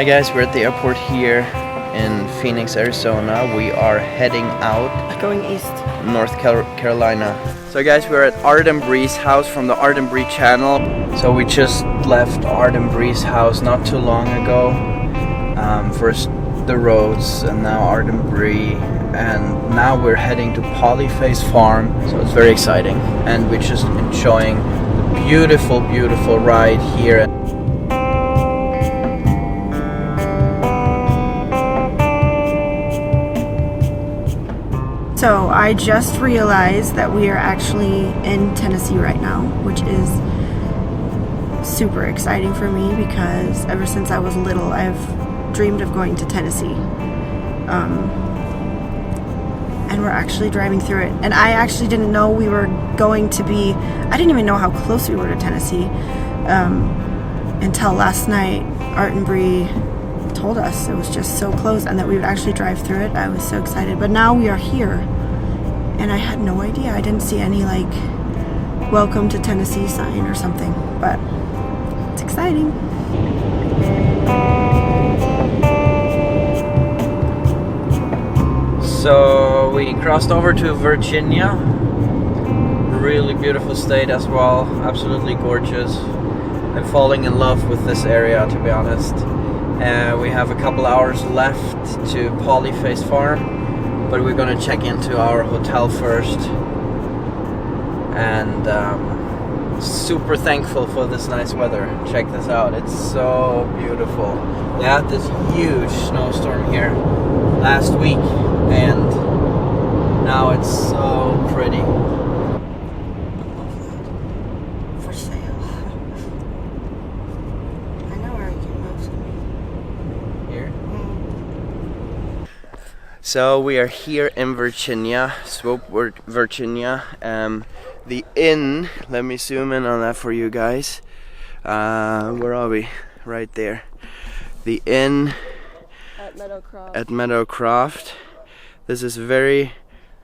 Hi guys, we're at the airport here in Phoenix, Arizona. We are heading out. Going east. North Carolina. So guys, we're at Art and Bree's house from the Art and Bree channel. So we just left Art and Bree's house not too long ago. First the roads and now Art and Bree. And now we're heading to Polyface Farm. So it's very exciting. And we're just enjoying the beautiful, beautiful ride here. So I just realized that we are actually in Tennessee right now, which is super exciting for me because ever since I was little, I've dreamed of going to Tennessee. And we're actually driving through it. And I actually didn't know we were going to be, I didn't even know how close we were to Tennessee until last night. Art and Bree told us it was just so close and that we would actually drive through it. I was so excited, but now we are here and I had no idea. I didn't see any like welcome to Tennessee sign or something, but it's exciting. So we crossed over to Virginia. Really beautiful state as well, absolutely gorgeous. I'm falling in love with this area, to be honest. We have a couple hours left to Polyface Farm, but we're gonna check into our hotel first. And super thankful for this nice weather. Check this out, it's so beautiful. We had this huge snowstorm here last week, and now it's so pretty. For sale. I know where you can move to. Here. So we are here in Virginia, Swoope, Virginia. The inn, let me zoom in on that for you guys. Where are we? Right there. The inn at Meadowcroft. This is very,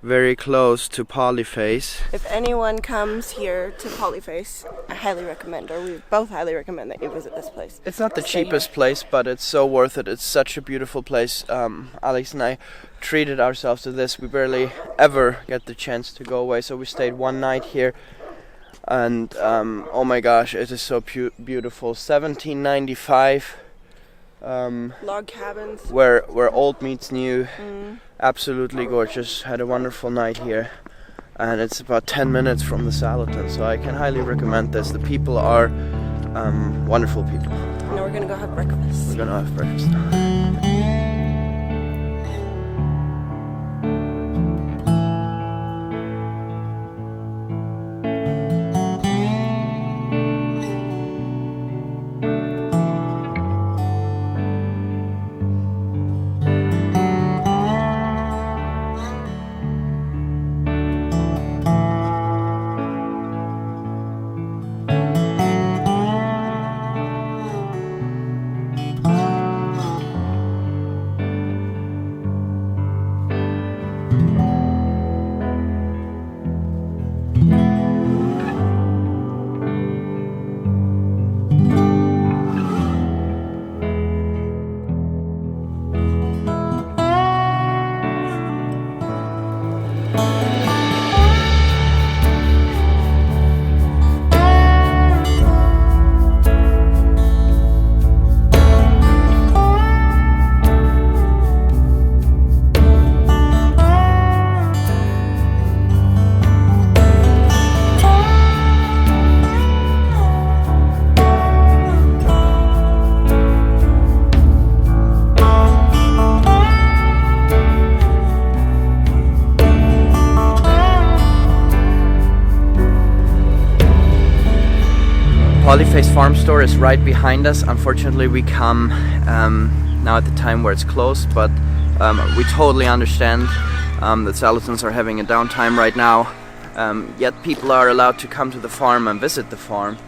very close to Polyface. If anyone comes here to Polyface, I highly recommend, or we both highly recommend that you visit this place. It's not the cheapest place, but it's so worth it. It's such a beautiful place. Alex and I treated ourselves to this. We barely ever get the chance to go away, so we stayed one night here. And oh my gosh, it is so beautiful. 1795. Log cabins. Where old meets new. Absolutely gorgeous. Had a wonderful night here. And it's about 10 minutes from the Salatin, so I can highly recommend this. The people are wonderful people. Now we're gonna go have breakfast. We're gonna have breakfast now. Polyface Farm store is right behind us. Unfortunately, we come now at the time where it's closed, but we totally understand that Salatins are having a downtime right now. Yet people are allowed to come to the farm and visit the farm.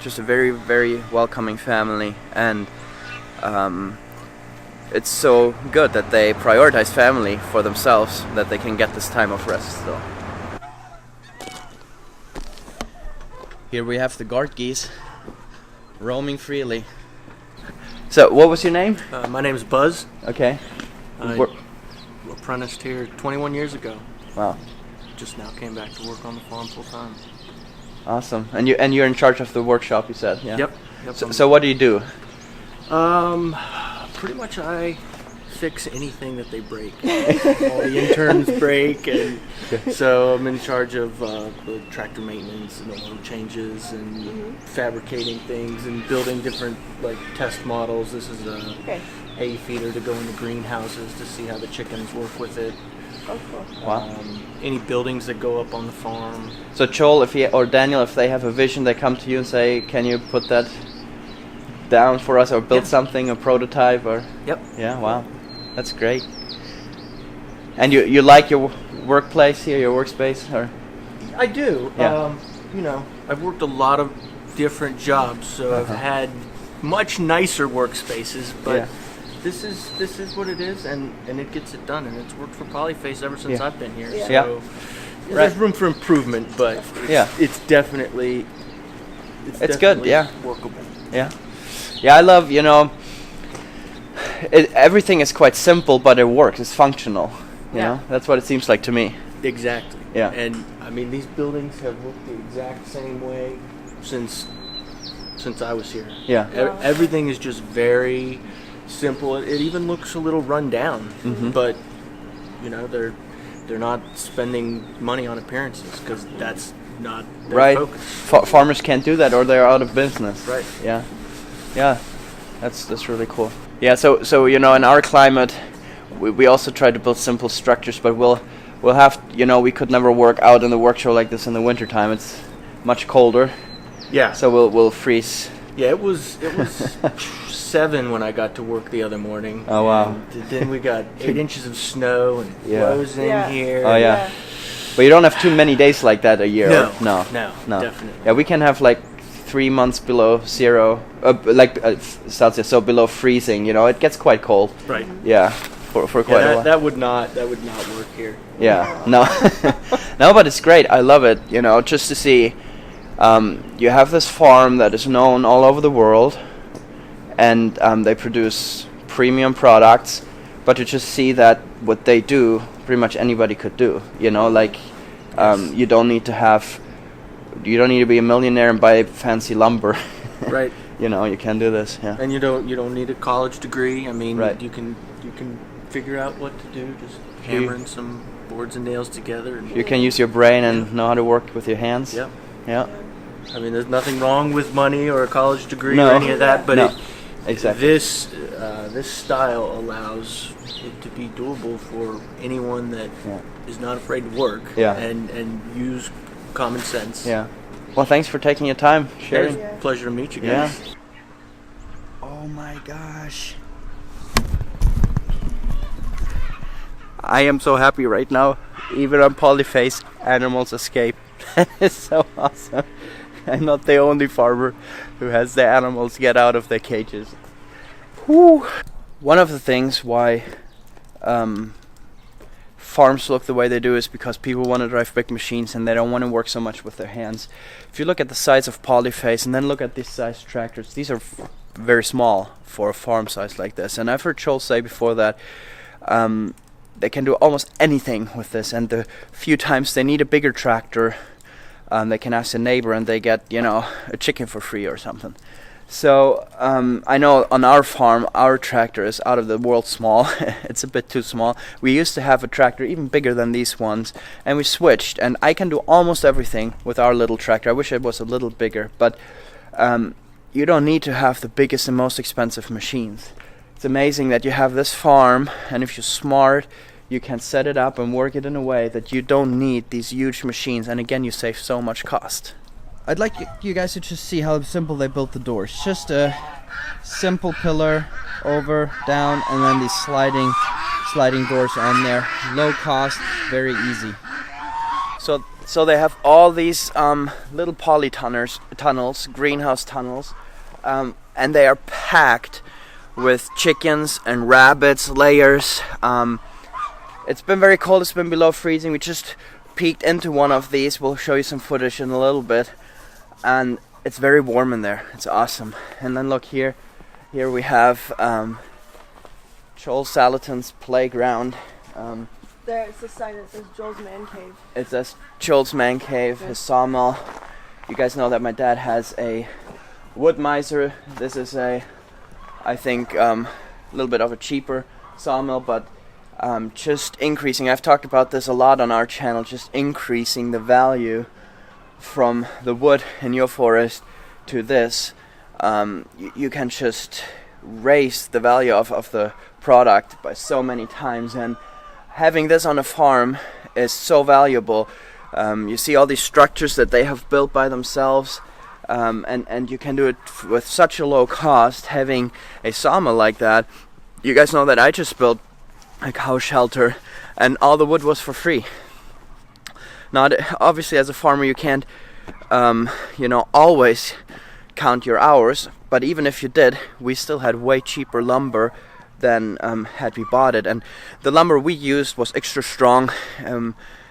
Just a very, very welcoming family, and it's so good that they prioritize family for themselves, that they can get this time of rest still. Here we have the guard geese roaming freely. So, what was your name? My name's Buzz. Okay. I apprenticed here 21 years ago. Wow. Just now came back to work on the farm full time. Awesome. And you're in charge of the workshop, you said? Yeah. Yep. So what do you do? Pretty much I fix anything that they break. All the interns break, and so I'm in charge of the tractor maintenance and oil changes and fabricating things and building different like test models. This is a hay feeder to go into greenhouses to see how the chickens work with it. Oh, cool. Wow. Any buildings that go up on the farm. So Joel, or Daniel, if they have a vision, they come to you and say, "Can you put that down for us, or build something, a prototype?" Or yeah, wow, that's great. And you like your workplace here, your workspace, or? I do. Yeah. I've worked a lot of different jobs, so I've had much nicer workspaces, but this is what it is, and it gets it done, and it's worked for Polyface ever since I've been here. So there's room for improvement, but it's definitely it's good. Yeah, workable. Yeah, I love, everything is quite simple, but it works. It's functional. You know, that's what it seems like to me. Exactly. Yeah. And I mean, these buildings have looked the exact same way since I was here. Yeah. Everything is just very simple. It even looks a little run down, but they're not spending money on appearances because that's not their focus. Farmers can't do that, or they're out of business. Right. Yeah, that's really cool. Yeah, so in our climate, we also try to build simple structures, but we'll have we could never work out in the workshop like this in the wintertime. It's much colder. Yeah. So we'll freeze. Yeah, it was 7 when I got to work the other morning. Oh wow. And then we got 8 inches of snow and blows in here. Oh yeah. But you don't have too many days like that a year. No, No. Definitely. Yeah, we can have like 3 months below zero, Celsius, so below freezing. It gets quite cold. Right. Yeah, for quite a while. That would not work here. Yeah, no, no, but it's great. I love it. Just to see. You have this farm that is known all over the world, and they produce premium products. But to just see that what they do, pretty much anybody could do. You don't need to be a millionaire and buy fancy lumber. Right. You can do this. Yeah. And you don't need a college degree. I mean, right. you can figure out what to do. Just hammering some boards and nails together. And you can use your brain and know how to work with your hands. Yep. Yeah. I mean, there's nothing wrong with money or a college degree or any of that, but exactly. This style allows it to be doable for anyone that is not afraid to work and use common sense. Yeah. Well, thanks for taking your time sharing. It's a pleasure to meet you guys. Yeah. Oh my gosh. I am so happy right now. Even on Polyface, animals escape. That is so awesome. I'm not the only farmer who has the animals get out of their cages. Whew. One of the things why farms look the way they do is because people want to drive big machines and they don't want to work so much with their hands. If you look at the size of Polyface and then look at these size tractors, these are very small for a farm size like this. And I've heard Joel say before that they can do almost anything with this, and the few times they need a bigger tractor, they can ask a neighbor and they get a chicken for free or something. So I know on our farm our tractor is out of the world small. It's a bit too small. We used to have a tractor even bigger than these ones, and we switched, and I can do almost everything with our little tractor. I wish it was a little bigger, but you don't need to have the biggest and most expensive machines. It's amazing that you have this farm, and if you're smart, you can set it up and work it in a way that you don't need these huge machines, and again you save so much cost. I'd like you guys to just see how simple they built the doors. Just a simple pillar, over, down, and then these sliding doors on there. Low cost, very easy. So they have all these little tunnels, greenhouse tunnels, and they are packed with chickens and rabbits, layers. It's been very cold, it's been below freezing. We just peeked into one of these. We'll show you some footage in a little bit. And it's very warm in there. It's awesome. And then look here, Here we have Joel Salatin's playground. There's the sign that says Joel's Man Cave. It says Joel's Man Cave, his sawmill. You guys know that my dad has a wood miser. This is I think a little bit of a cheaper sawmill, but just increasing. I've talked about this a lot on our channel, just increasing the value from the wood in your forest to this. You can just raise the value of the product by so many times, and having this on a farm is so valuable. You see all these structures that they have built by themselves, and you can do it with such a low cost. Having a sawmill like that, you guys know that I just built a cow shelter, and all the wood was for free. Not obviously, as a farmer, you can't, always count your hours. But even if you did, we still had way cheaper lumber than had we bought it. And the lumber we used was extra strong,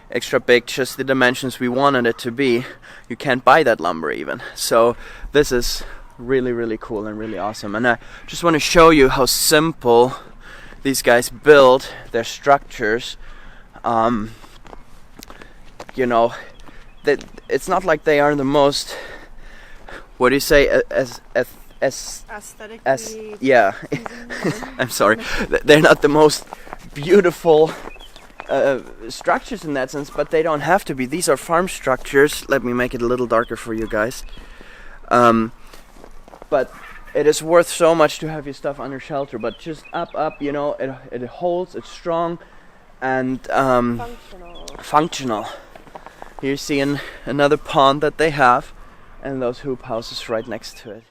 extra big, just the dimensions we wanted it to be. You can't buy that lumber even. So this is really, really cool and really awesome. And I just want to show you how simple these guys build their structures. That it's not like they are the most, what do you say, Aesthetically. Yeah. I'm sorry. They're not the most beautiful structures in that sense, but they don't have to be. These are farm structures. Let me make it a little darker for you guys. But it is worth so much to have your stuff under shelter. But just up, it holds, it's strong, and functional. Here you see another pond that they have, and those hoop houses right next to it.